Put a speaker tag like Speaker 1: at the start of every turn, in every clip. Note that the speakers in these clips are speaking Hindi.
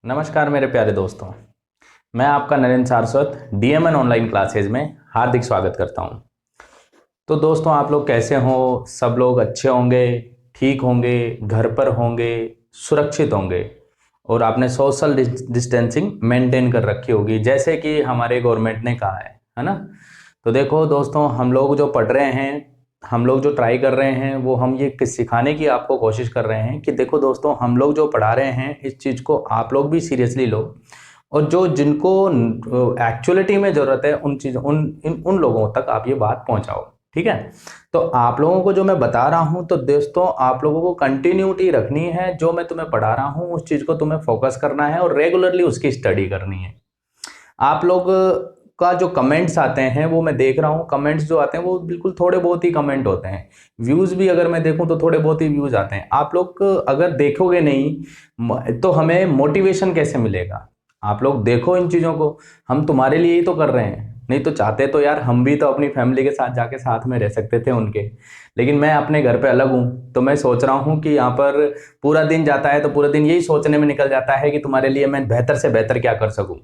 Speaker 1: नमस्कार मेरे प्यारे दोस्तों, मैं आपका Narendra Saraswat DMN online classes में हार्दिक स्वागत करता हूं। तो दोस्तों, आप लोग कैसे हो? सब लोग अच्छे होंगे, ठीक होंगे, घर पर होंगे, सुरक्षित होंगे और आपने सोशल डिस्टेंसिंग मेंटेन कर रखी होगी जैसे कि हमारे गवर्नमेंट ने कहा है ना। तो देखो दोस्तों, हम लोग जो पढ़ रहे हैं, हम लोग जो ट्राई कर रहे हैं, वो हम ये सिखाने की आपको कोशिश कर रहे हैं कि देखो दोस्तों, हम लोग जो पढ़ा रहे हैं इस चीज़ को आप लोग भी सीरियसली लो और जो जिनको एक्चुअलिटी में ज़रूरत है उन चीज़ उन लोगों तक आप ये बात पहुंचाओ। ठीक है, तो आप लोगों को जो मैं बता रहा हूं, तो दोस्तों आप लोगों को कंटिन्यूटी रखनी है। जो मैं तुम्हें पढ़ा रहा हूं उस चीज़ को तुम्हें फोकस करना है और रेगुलरली उसकी स्टडी करनी है। आप लोग का जो कमेंट्स आते हैं वो मैं देख रहा हूँ, कमेंट्स जो आते हैं वो बिल्कुल थोड़े बहुत ही कमेंट होते हैं। व्यूज़ भी अगर मैं देखूँ तो थोड़े बहुत ही व्यूज़ आते हैं। आप लोग अगर देखोगे नहीं तो हमें मोटिवेशन कैसे मिलेगा? आप लोग देखो इन चीज़ों को, हम तुम्हारे लिए ही तो कर रहे हैं। नहीं तो चाहते तो यार हम भी तो अपनी फैमिली के साथ जाके साथ में रह सकते थे उनके, लेकिन मैं अपने घर पे अलग हूँ। तो मैं सोच रहा हूँ कि यहाँ पर पूरा दिन जाता है तो पूरा दिन यही सोचने में निकल जाता है कि तुम्हारे लिए मैं बेहतर से बेहतर क्या कर सकूँ।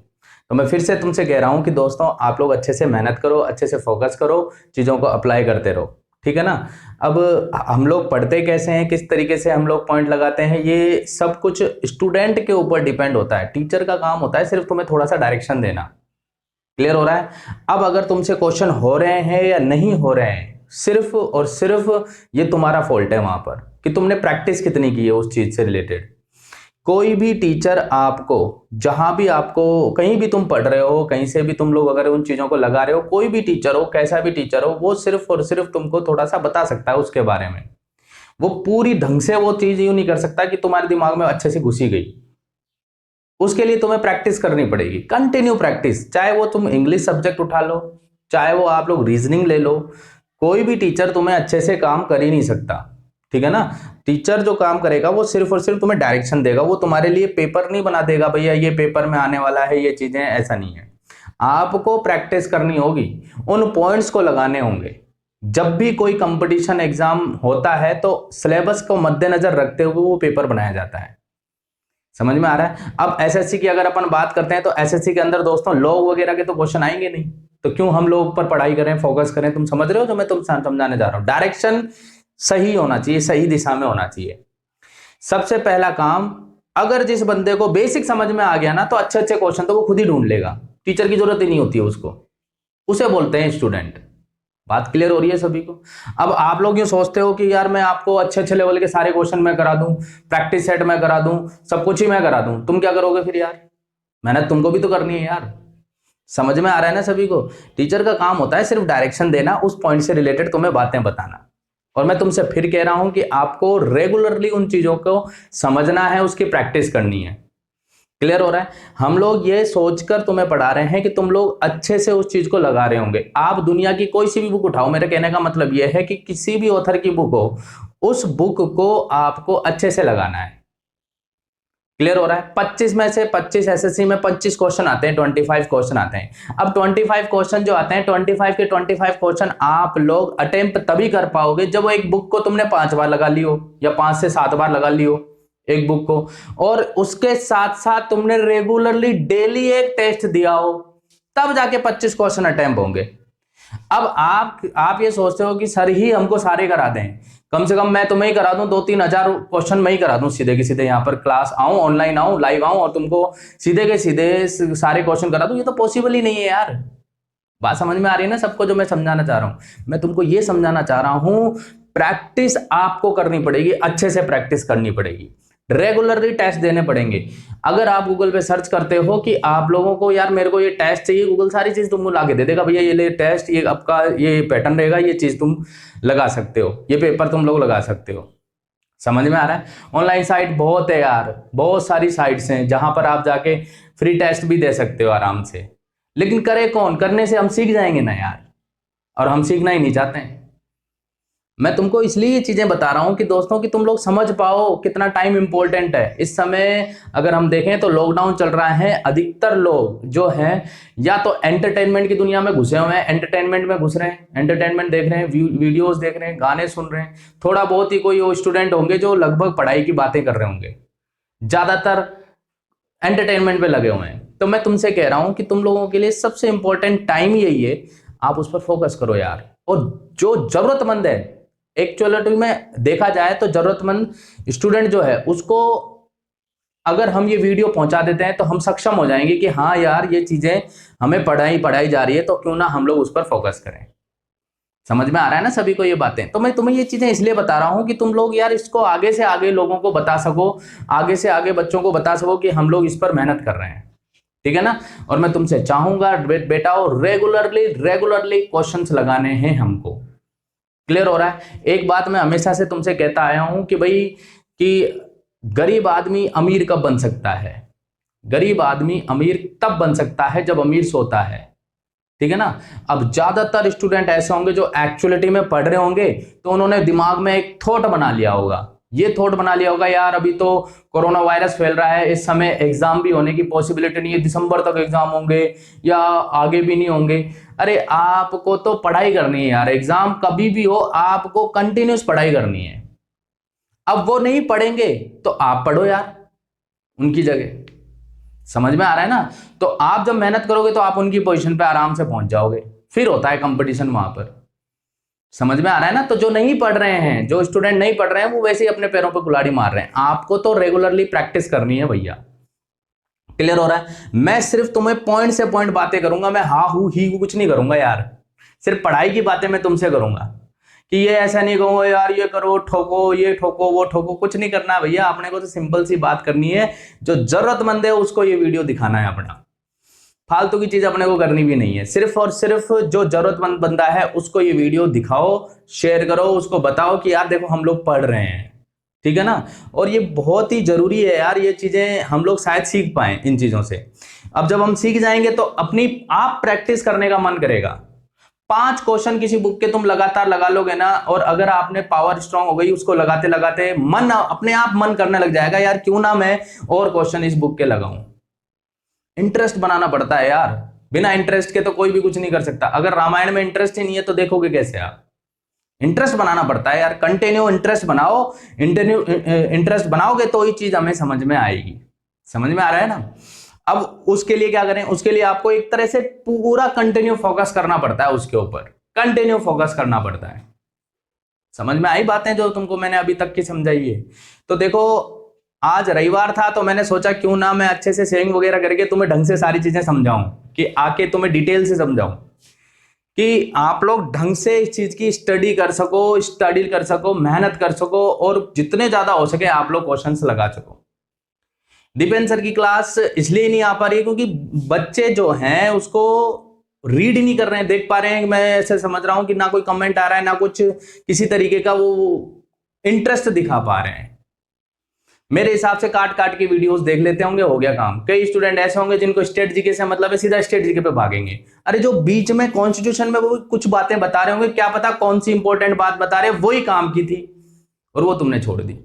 Speaker 1: तो मैं फिर से तुमसे कह रहा हूं कि दोस्तों आप लोग अच्छे से मेहनत करो, अच्छे से फोकस करो, चीज़ों को अप्लाई करते रहो। ठीक है ना। अब हम लोग पढ़ते कैसे हैं, किस तरीके से हम लोग पॉइंट लगाते हैं, ये सब कुछ स्टूडेंट के ऊपर डिपेंड होता है। टीचर का काम होता है सिर्फ तुम्हें थोड़ा सा डायरेक्शन देना। क्लियर हो रहा है? अब अगर तुमसे क्वेश्चन हो रहे हैं या नहीं हो रहे हैं, सिर्फ और सिर्फ ये तुम्हारा फॉल्ट है वहां पर कि तुमने प्रैक्टिस कितनी की है उस चीज से रिलेटेड। कोई भी टीचर आपको, जहां भी आपको, कहीं भी तुम पढ़ रहे हो, कहीं से भी तुम लोग अगर उन चीजों को लगा रहे हो, कोई भी टीचर हो, कैसा भी टीचर हो, वो सिर्फ और सिर्फ तुमको थोड़ा सा बता सकता है उसके बारे में। वो पूरी ढंग से वो चीज यूं नहीं कर सकता कि तुम्हारे दिमाग में अच्छे से घुसी गई। उसके लिए तुम्हें प्रैक्टिस करनी पड़ेगी, कंटिन्यू प्रैक्टिस। चाहे वो तुम इंग्लिश सब्जेक्ट उठा लो, चाहे वो आप लोग रीजनिंग ले लो, कोई भी टीचर तुम्हें अच्छे से काम कर ही नहीं सकता। ठीक है ना। टीचर जो काम करेगा वो सिर्फ और सिर्फ तुम्हें डायरेक्शन देगा, वो तुम्हारे लिए पेपर नहीं बना देगा, भैया ये पेपर में आने वाला है ये चीजें, ऐसा नहीं है। आपको प्रैक्टिस करनी होगी, उन पॉइंट्स को लगाने होंगे। जब भी कोई कंपटीशन एग्जाम होता है तो सिलेबस को मद्देनजर रखते हुए वो पेपर बनाया जाता है। समझ में आ रहा है? अब एसएससी की अगर अपन बात करते हैं तो एसएससी के अंदर दोस्तों लॉ वगैरह के तो क्वेश्चन आएंगे नहीं, तो क्यों हम लोग पर पढ़ाई करें, फोकस करें? तुम समझ रहे हो जो मैं तुम समझाने जा रहा हूं? डायरेक्शन सही होना चाहिए, सही दिशा में होना चाहिए। सबसे पहला काम, अगर जिस बंदे को बेसिक समझ में आ गया ना, तो अच्छे अच्छे क्वेश्चन तो वो खुद ही ढूंढ लेगा, टीचर की जरूरत ही नहीं होती है उसको। उसे बोलते हैं स्टूडेंट। बात क्लियर हो रही है सभी को? अब आप लोग यूं सोचते हो कि यार मैं आपको अच्छे अच्छे लेवल के सारे क्वेश्चन मैं करा दूं, प्रैक्टिस सेट मैं करा दूं, सब कुछ ही मैं करा दूं, तुम क्या करोगे फिर यार? मेहनत तुमको भी तो करनी है यार। समझ में आ रहा है ना सभी को? टीचर का काम होता है सिर्फ डायरेक्शन देना, उस पॉइंट से रिलेटेड तुम्हें बातें बताना। और मैं तुमसे फिर कह रहा हूं कि आपको रेगुलरली उन चीजों को समझना है, उसकी प्रैक्टिस करनी है। क्लियर हो रहा है? हम लोग ये सोचकर तुम्हें पढ़ा रहे हैं कि तुम लोग अच्छे से उस चीज को लगा रहे होंगे। आप दुनिया की कोई सी भी बुक उठाओ, मेरे कहने का मतलब यह है कि किसी भी ऑथर की बुक हो, उस बुक को आपको अच्छे से लगाना है। क्लियर हो रहा है? 25 में से 25 एसएससी में 25 क्वेश्चन आते हैं, 25 क्वेश्चन आते हैं। अब 25 क्वेश्चन जो आते हैं, 25 के 25 क्वेश्चन आप लोग अटेम्प्ट तभी कर पाओगे जब वो एक बुक को तुमने 5 बार लगा लियो या 5 से 7 बार लगा लियो एक बुक को, और उसके साथ साथ तुमने रेगुलरली डेली एक टेस्ट दिया हो, तब जाके 25 क्वेश्चन अटेम्प्ट होंगे। अब आप ये सोचते हो कि सर ही हमको सारे करा दें, कम से कम मैं तुम्हें ही करा दूं, 2-3 हजार क्वेश्चन मैं ही करा दूं, सीधे के सीधे यहाँ पर क्लास आऊं, ऑनलाइन आऊं, लाइव आऊं और तुमको सीधे के सीधे सारे क्वेश्चन करा दूं, ये तो पॉसिबल ही नहीं है यार। बात समझ में आ रही है ना सबको जो मैं समझाना चाह रहा हूं? मैं तुमको ये समझाना चाह रहा हूं, प्रैक्टिस आपको करनी पड़ेगी, अच्छे से प्रैक्टिस करनी पड़ेगी, रेगुलरली टेस्ट देने पड़ेंगे। अगर आप गूगल पे सर्च करते हो कि आप लोगों को यार मेरे को ये टेस्ट चाहिए, गूगल सारी चीज तुमको ला के दे देगा, भैया ये ले टेस्ट, ये आपका ये पैटर्न रहेगा, ये चीज तुम लगा सकते हो, ये पेपर तुम लोग लगा सकते हो। समझ में आ रहा है? ऑनलाइन साइट बहुत है यार, बहुत सारी साइट्स हैं जहां पर आप जाके फ्री टेस्ट भी दे सकते हो आराम से। लेकिन करे कौन? करने से हम सीख जाएंगे ना यार, और हम सीखना ही नहीं चाहते हैं। मैं तुमको इसलिए ये चीजें बता रहा हूं कि दोस्तों कि तुम लोग समझ पाओ कितना टाइम इंपॉर्टेंट है। इस समय अगर हम देखें तो लॉकडाउन चल रहा है, अधिकतर लोग जो हैं या तो एंटरटेनमेंट की दुनिया में घुसे हुए हैं, एंटरटेनमेंट में घुस रहे हैं, एंटरटेनमेंट देख रहे हैं, वीडियोस देख रहे हैं, गाने सुन रहे हैं। थोड़ा बहुत ही कोई वो स्टूडेंट होंगे जो लगभग पढ़ाई की बातें कर रहे होंगे। ज्यादातर एंटरटेनमेंट पे लगे हुए हैं। तो मैं तुमसे कह रहा हूं कि तुम लोगों के लिए सबसे इंपॉर्टेंट टाइम यही है, आप उस पर फोकस करो यार। और जो जरूरतमंद है, एक्चुअलिटी में देखा जाए तो जरूरतमंद स्टूडेंट जो है उसको अगर हम ये वीडियो पहुंचा देते हैं तो हम सक्षम हो जाएंगे कि हाँ यार ये चीजें हमें पढ़ाई जा रही है, तो क्यों ना हम लोग उस पर फोकस करें। समझ में आ रहा है ना सभी को ये बातें? तो मैं तुम्हें ये चीजें इसलिए बता रहा हूं कि तुम लोग यार इसको आगे से आगे लोगों को बता सको, आगे से आगे बच्चों को बता सको कि हम लोग इस पर मेहनत कर रहे हैं, ठीक है ना। और मैं तुमसे चाहूंगा बेटा रेगुलरली रेगुलरली क्वेश्चंस लगाने हैं हमको। क्लियर हो रहा है? एक बात मैं हमेशा से तुमसे कहता आया हूं कि भाई कि गरीब आदमी अमीर कब बन सकता है? गरीब आदमी अमीर तब बन सकता है जब अमीर सोता है, ठीक है ना। अब ज्यादातर स्टूडेंट ऐसे होंगे जो एक्चुअलिटी में पढ़ रहे होंगे, तो उन्होंने दिमाग में एक थॉट बना लिया होगा, ये थॉट बना लिया होगा यार अभी तो कोरोना वायरस फैल रहा है, इस समय एग्जाम भी होने की पॉसिबिलिटी नहीं है, दिसंबर तक एग्जाम होंगे या आगे भी नहीं होंगे। अरे आपको तो पढ़ाई करनी है यार, एग्जाम कभी भी हो आपको कंटिन्यूस पढ़ाई करनी है। अब वो नहीं पढ़ेंगे तो आप पढ़ो यार उनकी जगह। समझ में आ रहा है ना? तो आप जब मेहनत करोगे तो आप उनकी पोजीशन पे आराम से पहुंच जाओगे, फिर होता है कंपटीशन वहां पर। समझ में आ रहा है ना? तो जो नहीं पढ़ रहे हैं, जो स्टूडेंट नहीं पढ़ रहे हैं, वो वैसे ही अपने पैरों पर कुल्हाड़ी मार रहे हैं। आपको तो रेगुलरली प्रैक्टिस करनी है भैया। क्लियर हो रहा है? मैं सिर्फ तुम्हें पॉइंट से पॉइंट बातें करूंगा, मैं हा हूं ही हूं कुछ नहीं करूंगा यार। सिर्फ पढ़ाई की बातें मैं तुमसे करूंगा कि ये ऐसा नहीं कहूंगा यार ये करो ठोको ये ठोको वो ठोको, कुछ नहीं करना है भैया। अपने को तो सिंपल सी बात करनी है, जो जरूरतमंद है उसको ये वीडियो दिखाना है अपना, फालतू की चीज अपने को करनी भी नहीं है। सिर्फ और सिर्फ जो जरूरतमंद बंदा है उसको ये वीडियो दिखाओ, शेयर करो, उसको बताओ कि यार देखो हम लोग पढ़ रहे हैं, ठीक है ना। और ये बहुत ही जरूरी है यार, ये चीजें हम लोग शायद सीख पाए इन चीजों से। अब जब हम सीख जाएंगे तो अपनी आप प्रैक्टिस करने का मन करेगा। 5 क्वेश्चन किसी बुक के तुम लगातार लगा लोगे ना, और अगर आपने पावर स्ट्रांग हो गई उसको लगाते लगाते मन अपने आप मन करने लग जाएगा यार क्यों ना मैं और क्वेश्चन इस बुक के लगाऊं। इंटरेस्ट बनाना पड़ता है यार, बिना इंटरेस्ट के तो कोई भी कुछ नहीं कर सकता। अगर रामायण में इंटरेस्ट ही नहीं है तो देखोगे कैसे आप? इंटरेस्ट बनाना पड़ता है यार, कंटिन्यू इंटरेस्ट बनाओ। इंटरेस्ट बनाओगे तो ही चीज हमें समझ में आएगी। समझ में आ रहा है ना? अब उसके लिए क्या करें? उसके लिए आपको एक तरह से पूरा कंटिन्यू फोकस करना पड़ता है, उसके ऊपर कंटिन्यू फोकस करना पड़ता है। समझ में आई बातें जो तुमको मैंने अभी तक की समझाई है? तो देखो आज रविवार था तो मैंने सोचा क्यों ना मैं अच्छे से सेविंग वगैरह करके तुम्हें ढंग से सारी चीजें समझाऊं, कि आके तुम्हें डिटेल से समझाऊं कि आप लोग ढंग से इस चीज की स्टडी कर सको, मेहनत कर सको, और जितने ज्यादा हो सके आप लोग क्वेश्चंस लगा सको। दीपेन सर की क्लास इसलिए नहीं आ पा रही है क्योंकि बच्चे जो हैं उसको रीड नहीं कर रहे हैं, देख पा रहे हैं। मैं ऐसे समझ रहा हूं कि ना कोई कमेंट आ रहा है, ना कुछ किसी तरीके का वो इंटरेस्ट दिखा पा रहे हैं। मेरे हिसाब से काट काट के वीडियोस देख लेते होंगे, हो गया काम। कई स्टूडेंट ऐसे होंगे जिनको स्टेट जीके से मतलब है, सीधा स्टेट जीके पे भागेंगे। अरे जो बीच में कॉन्स्टिट्यूशन में वो कुछ बातें बता रहे होंगे, क्या पता कौन सी इंपॉर्टेंट बात बता रहे, वही काम की थी और वो तुमने छोड़ दी।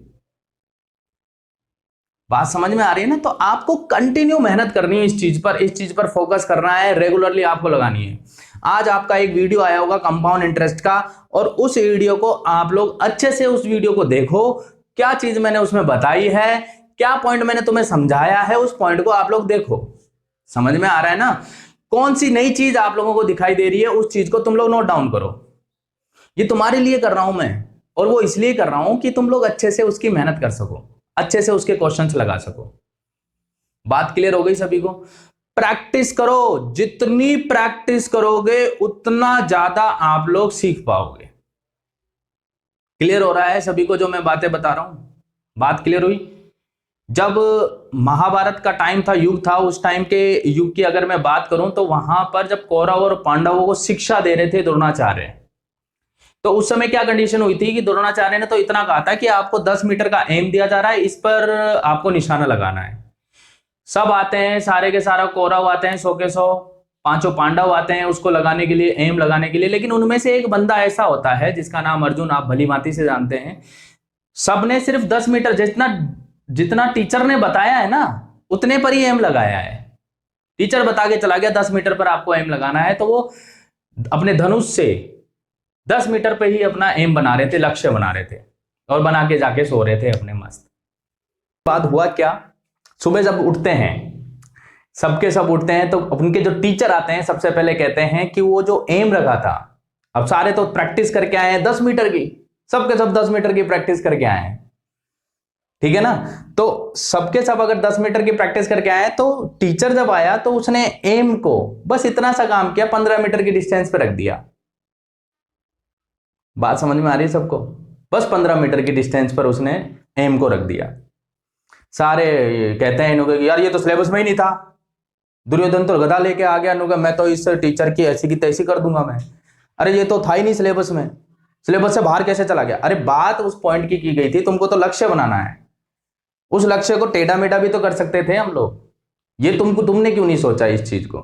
Speaker 1: बात समझ में आ रही है ना? तो आपको कंटिन्यू मेहनत करनी है इस चीज पर फोकस करना है, रेगुलरली आपको लगानी है। आज आपका एक वीडियो आया होगा कंपाउंड इंटरेस्ट का, और उस वीडियो को आप लोग अच्छे से उस वीडियो को देखो, क्या चीज मैंने उसमें बताई है, क्या पॉइंट मैंने तुम्हें समझाया है, उस पॉइंट को आप लोग देखो। समझ में आ रहा है ना? कौन सी नई चीज आप लोगों को दिखाई दे रही है उस चीज को तुम लोग नोट डाउन करो। ये तुम्हारे लिए कर रहा हूं मैं, और वो इसलिए कर रहा हूं कि तुम लोग अच्छे से उसकी मेहनत कर सको, अच्छे से उसके क्वेश्चंस लगा सको। बात क्लियर हो गई सभी को? प्रैक्टिस करो, जितनी प्रैक्टिस करोगे उतना ज्यादा आप लोग सीख पाओगे। क्लियर हो रहा है सभी को जो मैं बातें बता रहा हूं? बात क्लियर हुई? जब महाभारत का टाइम था, युग था, उस टाइम के युग की अगर मैं बात करूं तो वहां पर जब कौरव और पांडवों को शिक्षा दे रहे थे द्रोणाचार्य, तो उस समय क्या कंडीशन हुई थी कि द्रोणाचार्य ने तो इतना कहा था कि आपको 10 मीटर का एम दिया जा रहा है, इस पर आपको निशाना लगाना है। सब आते हैं, सारे के सारा कौरव आते हैं, 100 के 100, 5 पांडव आते हैं उसको लगाने के लिए, एम लगाने के लिए। लेकिन उनमें से एक बंदा ऐसा होता है जिसका नाम अर्जुन, आप भली भांति से जानते हैं। सबने सिर्फ 10 मीटर जितना जितना टीचर ने बताया है ना उतने पर ही एम लगाया है। टीचर बता के चला गया 10 मीटर पर आपको एम लगाना है, तो वो अपने धनुष से 10 मीटर पे ही अपना एम बना रहे थे, लक्ष्य बना रहे थे, और बना के जाके सो रहे थे अपने मस्त। बाद हुआ क्या, सुबह जब उठते हैं सबके सब उठते हैं, तो उनके जो टीचर आते हैं सबसे पहले कहते हैं कि वो जो एम रखा था, अब सारे तो प्रैक्टिस करके आए हैं 10 मीटर की, सबके सब 10 मीटर की प्रैक्टिस करके आए हैं, ठीक है ना। तो सबके सब अगर 10 मीटर की प्रैक्टिस करके आए, तो टीचर जब आया तो उसने एम को बस इतना सा काम किया, 15 मीटर की डिस्टेंस पे रख दिया। बात समझ में आ रही है सबको? बस 15 मीटर की डिस्टेंस पर उसने एम को रख दिया। सारे कहते हैं इन्होंने यार ये तो सिलेबस में ही नहीं था, दुर्योधन तो गधा लेके आ गया, इन्होंने मैं तो इस टीचर की ऐसी की तैसी कर दूंगा मैं। अरे ये तो था ही नहीं सिलेबस में, सिलेबस से बाहर कैसे चला गया? अरे बात उस पॉइंट की गई थी, तुमको तो लक्ष्य बनाना है, उस लक्ष्य को टेढ़ा मेढ़ा भी तो कर सकते थे हम लोग। ये तुमने क्यों नहीं सोचा इस चीज को?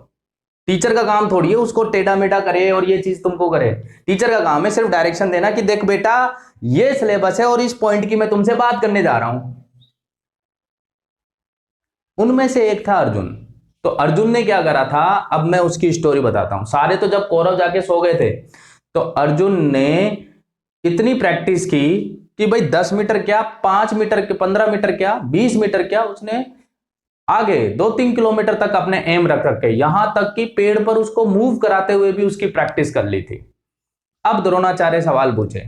Speaker 1: टीचर का काम थोड़ी है उसको टेढ़ा मेढ़ा करे और ये चीज तुमको करे। टीचर का काम है सिर्फ डायरेक्शन देना कि देख बेटा ये सिलेबस है और इस पॉइंट की मैं तुमसे बात करने जा रहा हूं। उनमें से एक था अर्जुन। तो अर्जुन ने क्या करा था, अब मैं उसकी स्टोरी बताता हूं। सारे तो जब कौरव जाके सो गए थे, तो अर्जुन ने इतनी प्रैक्टिस की कि भाई 10 मीटर क्या, 5 मीटर, 15 मीटर क्या, 20 मीटर क्या, उसने आगे 2-3 किलोमीटर तक अपने एम रख रखे, यहां तक कि पेड़ पर उसको मूव कराते हुए भी उसकी प्रैक्टिस कर ली थी। अब द्रोणाचार्य सवाल पूछे,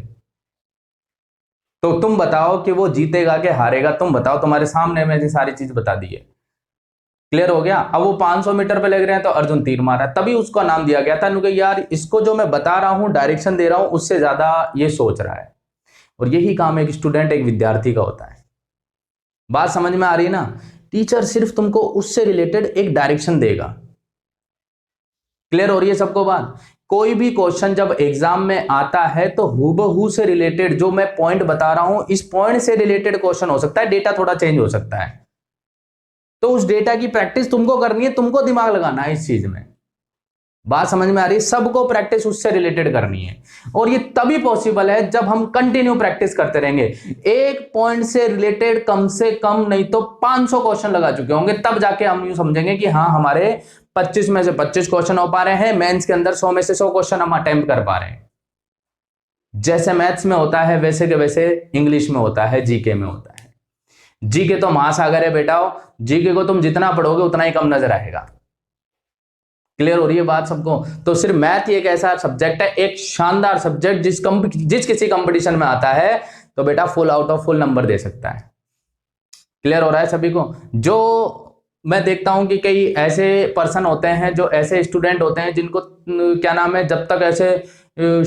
Speaker 1: तो तुम बताओ कि वो जीतेगा कि हारेगा? तुम बताओ, तुम्हारे सामने मैंने सारी चीज बता दी है, क्लियर हो गया। अब वो 500 मीटर पे लग रहे हैं, तो अर्जुन तीर मारा, तभी उसका नाम दिया गया था क्योंकि यार इसको जो मैं बता रहा हूं, डायरेक्शन दे रहा हूं, उससे ज्यादा ये सोच रहा है। और यही काम एक स्टूडेंट, एक विद्यार्थी का होता है। बात समझ में आ रही है ना? टीचर सिर्फ तुमको उससे रिलेटेड एक डायरेक्शन देगा। क्लियर हो रही है सबको बात? कोई भी क्वेश्चन जब एग्जाम में आता है तो हूबहू से रिलेटेड जो मैं पॉइंट बता रहा हूं, इस पॉइंट से रिलेटेड क्वेश्चन हो सकता है, डेटा थोड़ा चेंज हो सकता है, तो उस डेटा की प्रैक्टिस तुमको करनी है, तुमको दिमाग लगाना है इस चीज में। बात समझ में आ रही है? सबको प्रैक्टिस उससे रिलेटेड करनी है, और ये तभी पॉसिबल है जब हम कंटिन्यू प्रैक्टिस करते रहेंगे। एक पॉइंट से रिलेटेड कम से कम नहीं तो 500 क्वेश्चन लगा चुके होंगे, तब जाके हम यूं समझेंगे कि हाँ हमारे 25 में से 25 क्वेश्चन हो पा रहे हैं, मेंस के अंदर 100 में से 100 क्वेश्चन हम अटेम्प्ट कर पा रहे हैं। जैसे मैथ्स में होता है वैसे के वैसे इंग्लिश में होता है, जीके में होता है। जीके तो महासागर है बेटा, जीके को तुम जितना पढ़ोगे उतना ही कम नजर आएगा। क्लियर हो रही है बात सबको? तो सिर्फ मैथ ही एक ऐसा सब्जेक्ट है, एक शानदार सब्जेक्ट, जिस किसी कंपटीशन में आता है तो बेटा full out of full number दे सकता है। क्लियर हो रहा है सभी को? जो मैं देखता हूं कि कई ऐसे पर्सन होते हैं, जो ऐसे स्टूडेंट होते हैं जिनको क्या नाम है, जब तक ऐसे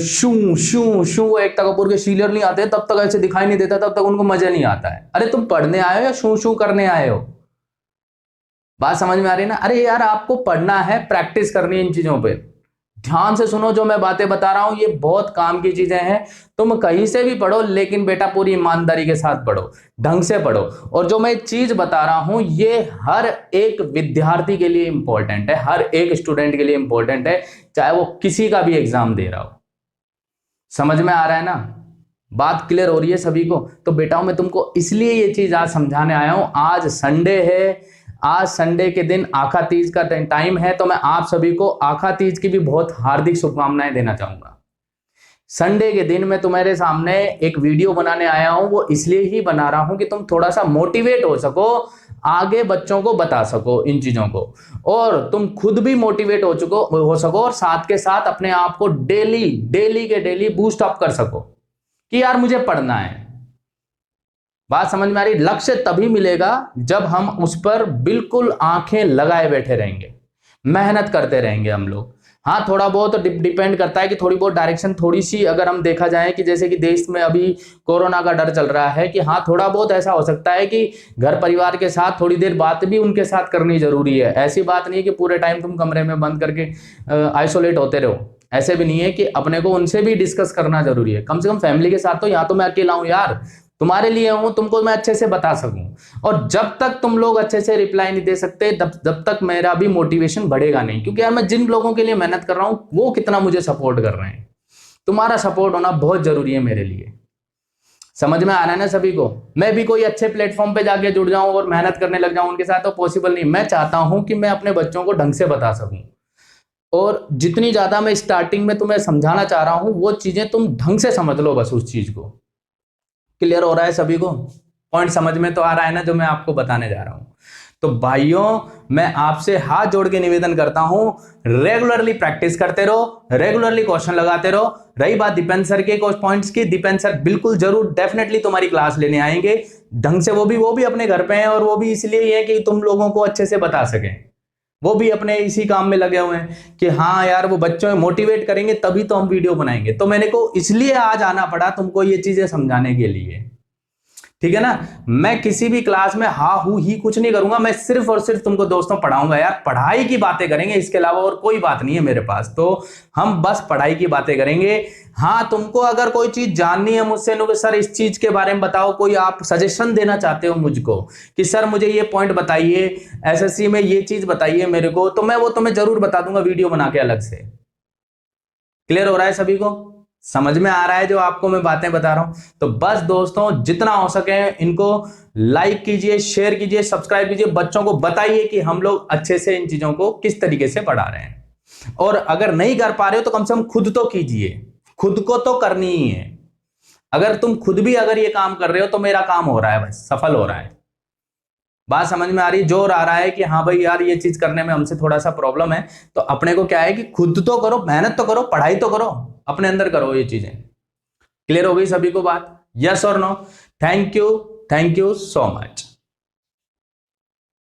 Speaker 1: शू शू शू एकता कपूर के सीरियल नहीं आते तब तक ऐसे दिखाई नहीं देता, तब तक उनको मजा नहीं आता है। अरे तुम पढ़ने आए हो या शू शू करने आए हो? बात समझ में आ रही है ना? अरे यार आपको पढ़ना है, प्रैक्टिस करनी है इन चीजों पे। ध्यान से सुनो, जो मैं बातें बता रहा हूं ये बहुत काम की चीजें हैं। तुम कहीं से भी पढ़ो, लेकिन बेटा पूरी ईमानदारी के साथ पढ़ो, ढंग से पढ़ो। और जो मैं चीज बता रहा हूं ये हर एक विद्यार्थी के लिए इंपॉर्टेंट है, हर एक स्टूडेंट के लिए इंपॉर्टेंट है, चाहे वो किसी का भी एग्जाम दे रहा हो। समझ में आ रहा है ना? बात क्लियर हो रही है सभी को? तो बेटाओं मैं तुमको इसलिए ये चीज आज समझाने आया हूं। आज संडे है, आज संडे के दिन आखा तीज का टाइम है, तो मैं आप सभी को आखा तीज की भी बहुत हार्दिक शुभकामनाएं देना चाहूंगा। संडे के दिन मैं तुम्हारे सामने एक वीडियो बनाने आया हूं, वो इसलिए ही बना रहा हूं कि तुम थोड़ा सा मोटिवेट हो सको, आगे बच्चों को बता सको इन चीजों को, और तुम खुद भी मोटिवेट हो सको, और साथ के साथ अपने आप को डेली के डेली बूस्ट अप कर सको कि यार मुझे पढ़ना है। बात समझ में आ रही? लक्ष्य तभी मिलेगा जब हम उस पर बिल्कुल आंखें लगाए बैठे रहेंगे, मेहनत करते रहेंगे हम लोग। हाँ थोड़ा बहुत डिपेंड करता है कि थोड़ी बहुत डायरेक्शन, थोड़ी सी अगर हम देखा जाए कि जैसे कि देश में अभी कोरोना का डर चल रहा है, कि हाँ थोड़ा बहुत ऐसा हो सकता है कि घर परिवार के साथ थोड़ी देर बात भी उनके साथ करनी जरूरी है। ऐसी बात नहीं है कि पूरे टाइम तुम कमरे में बंद करके आइसोलेट होते रहो, ऐसे भी नहीं है कि अपने को उनसे भी डिस्कस करना जरूरी है। कम से कम फैमिली के साथ तो, यहाँ तो मैं अकेला हूं यार, तुम्हारे लिए हूं, तुमको मैं अच्छे से बता सकूं। और जब तक तुम लोग अच्छे से रिप्लाई नहीं दे सकते जब तक मेरा भी मोटिवेशन बढ़ेगा नहीं, क्योंकि यार मैं जिन लोगों के लिए मेहनत कर रहा हूं वो कितना मुझे सपोर्ट कर रहे हैं। तुम्हारा सपोर्ट होना बहुत जरूरी है मेरे लिए। समझ में आ रहा है ना सभी को? मैं भी कोई अच्छे प्लेटफॉर्म पे जाके जुड़ जाऊं और मेहनत करने लग जाऊं उनके साथ, तो पॉसिबल नहीं। मैं चाहता हूं कि मैं अपने बच्चों को ढंग से बता सकूं, और जितनी ज्यादा मैं स्टार्टिंग में तुम्हें समझाना चाह रहा हूं वो चीजें तुम ढंग से समझ लो बस उस चीज को। क्लियर हो रहा है सभी को? पॉइंट समझ में तो आ रहा है ना जो मैं आपको बताने जा रहा हूं? तो भाइयों मैं आपसे हाथ जोड़ के निवेदन करता हूं, रेगुलरली प्रैक्टिस करते रहो, रेगुलरली क्वेश्चन लगाते रहो। रही बात दीपेंद्र सर के कुछ पॉइंट्स की, दीपेंद्र सर बिल्कुल जरूर डेफिनेटली तुम्हारी क्लास लेने आएंगे ढंग से। वो भी अपने घर पे हैं और वो भी इसलिए है कि तुम लोगों को अच्छे से बता सकें। वो भी अपने इसी काम में लगे हुए हैं कि हाँ यार वो बच्चों में मोटिवेट करेंगे तभी तो हम वीडियो बनाएंगे। तो मैंने को इसलिए आज आना पड़ा तुमको ये चीजें समझाने के लिए, ठीक है ना। मैं किसी भी क्लास में हा हू ही कुछ नहीं करूंगा, मैं सिर्फ और सिर्फ तुमको दोस्तों पढ़ाऊंगा यार, पढ़ाई की बातें करेंगे, इसके अलावा और कोई बात नहीं है मेरे पास। तो हम बस पढ़ाई की बातें करेंगे। हाँ तुमको अगर कोई चीज जाननी है मुझसे कि सर इस चीज के बारे में बताओ, कोई आप सजेशन देना चाहते हो मुझको कि सर मुझे ये पॉइंट बताइए, एसएससी में ये चीज बताइए मेरे को, तो मैं वो तुम्हें जरूर बता दूंगा वीडियो बना के अलग से। क्लियर हो रहा है सभी को? समझ में आ रहा है जो आपको मैं बातें बता रहा हूं? तो बस दोस्तों जितना हो सके इनको लाइक कीजिए, शेयर कीजिए, सब्सक्राइब कीजिए, बच्चों को बताइए कि हम लोग अच्छे से इन चीजों को किस तरीके से पढ़ा रहे हैं। और अगर नहीं कर पा रहे हो तो कम से कम खुद तो कीजिए, खुद को तो करनी ही है। अगर तुम खुद भी अगर ये काम कर रहे हो तो मेरा काम हो रहा है, बस सफल हो रहा है। बात समझ में आ रही? जोर आ रहा है कि हाँ भाई यार ये चीज करने में हमसे थोड़ा सा प्रॉब्लम है, तो अपने को क्या है कि खुद तो करो, मेहनत तो करो, पढ़ाई तो करो, अपने अंदर करो ये चीजें। क्लियर हो गई सभी को बात? यस और no? Thank you so much.